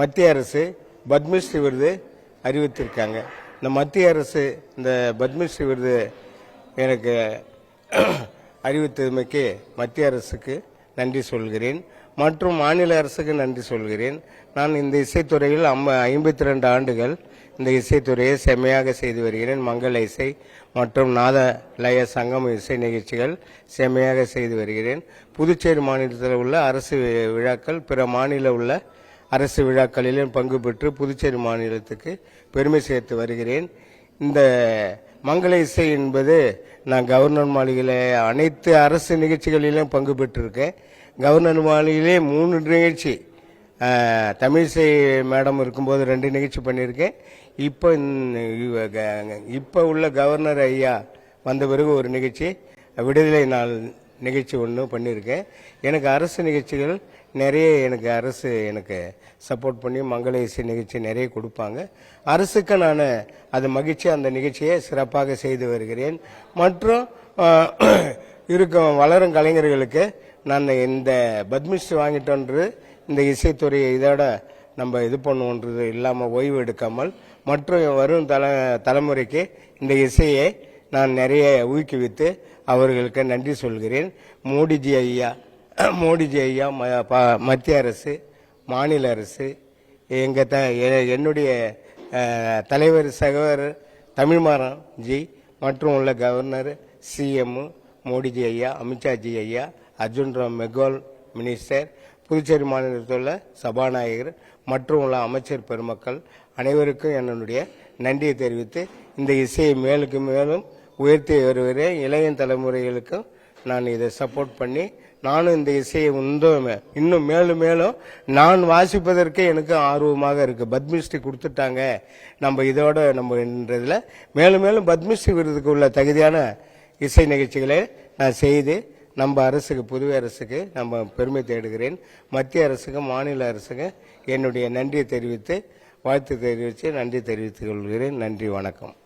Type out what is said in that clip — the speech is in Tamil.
மத்திய அரசு பத்மஸ்ரீ விருது அறிவித்திருக்காங்க. இந்த மத்திய அரசு இந்த பத்மஸ்ரீ விருது எனக்கு அறிவித்தமைக்கு மத்திய அரசுக்கு நன்றி சொல்கிறேன் மற்றும் மாநில அரசுக்கு நன்றி சொல்கிறேன். நான் இந்த இசைத்துறையில் 52 ஆண்டுகள் இந்த இசைத்துறையை செம்மையாக செய்து வருகிறேன். மங்கள இசை மற்றும் நாத லய சங்கம் இசை நிகழ்ச்சிகள் செம்மையாக செய்து வருகிறேன். புதுச்சேரி மாநிலத்தில் உள்ள அரசு விழாக்கள், பிற மாநில உள்ள அரசு விழாக்களிலும் பங்கு பெற்று புதுச்சேரி மாநிலத்துக்கு பெருமை சேர்த்து வருகிறேன். இந்த மங்கள இசை என்பது நான் கவர்னர் மாளிகையில் அனைத்து அரசு நிகழ்ச்சிகளிலும் பங்கு பெற்றிருக்கேன். கவர்னர் மாளிகையிலே 3 நிகழ்ச்சி, தமிழிசை மேடம் இருக்கும்போது 2 நிகழ்ச்சி பண்ணியிருக்கேன். இப்போ உள்ள கவர்னர் ஐயா வந்த பிறகு ஒரு நிகழ்ச்சி, விடுதலை நாள் நிகழ்ச்சி ஒன்று பண்ணியிருக்கேன். எனக்கு அரசு நிகழ்ச்சிகள் நிறைய அரசு சப்போர்ட் பண்ணி மங்கள இசை நிகழ்ச்சி நிறைய கொடுப்பாங்க. அரசுக்கு நான் அது மகிழ்ச்சி அந்த நிகழ்ச்சியை சிறப்பாக செய்து வருகிறேன். மற்றும் இருக்கும் வளரும் கலைஞர்களுக்கு நான் இந்த பத்மஸ்ரீ வாங்கிட்டோன்றது இந்த இசைத்துறையை இதோட நம்ம இது பண்ணுவோன்றது இல்லாமல் ஓய்வு எடுக்காமல் மற்றும் வரும் தலைமுறைக்கு இந்த இசையை நான் நிறைய ஊக்குவித்து அவர்களுக்கு நன்றி சொல்கிறேன். மோடிஜி ஐயா மத்திய அரசு, மாநில அரசு, என்னுடைய தலைவர் சகோதரர் தமிழ்மாறன் ஜி மற்றும் உள்ள கவர்னர், சிஎம் மோடிஜி ஐயா, அமித்ஷாஜி ஐயா, அர்ஜுன் ராம் மெக்வால் மினிஸ்டர், புதுச்சேரி மாநிலத்தில் உள்ள சபாநாயகர் மற்றும் உள்ள அமைச்சர் பெருமக்கள் அனைவருக்கும் என்னுடைய நன்றியை தெரிவித்து இந்த இசையை மேலுக்கு மேலும் உயர்த்தி வருகிறேன். இளைய தலைமுறைகளுக்கும் நான் இதை சப்போர்ட் பண்ணி நானும் இந்த இசையை இன்னும் மேலும் மேலும் நான் வாசிப்பதற்கு எனக்கு ஆர்வமாக இருக்கு. பத்மஸ்ரீ கொடுத்துட்டாங்க, நம்ம இதோட நம்மன்றதுல மேலும் மேலும் பத்மஸ்ரீ விருதுக்கு உள்ள தகுதியான இசை நிகழ்ச்சிகளை நான் செய்து நம்ம அரசுக்கு, புதுவை அரசுக்கு நம்ம பெருமை தேடுகிறேன். மத்திய அரசுக்கு, மாநில அரசுக்கு என்னுடைய நன்றியை தெரிவித்து வாழ்த்து தெரிவித்து நன்றி தெரிவித்துக் கொள்கிறேன். நன்றி, வணக்கம்.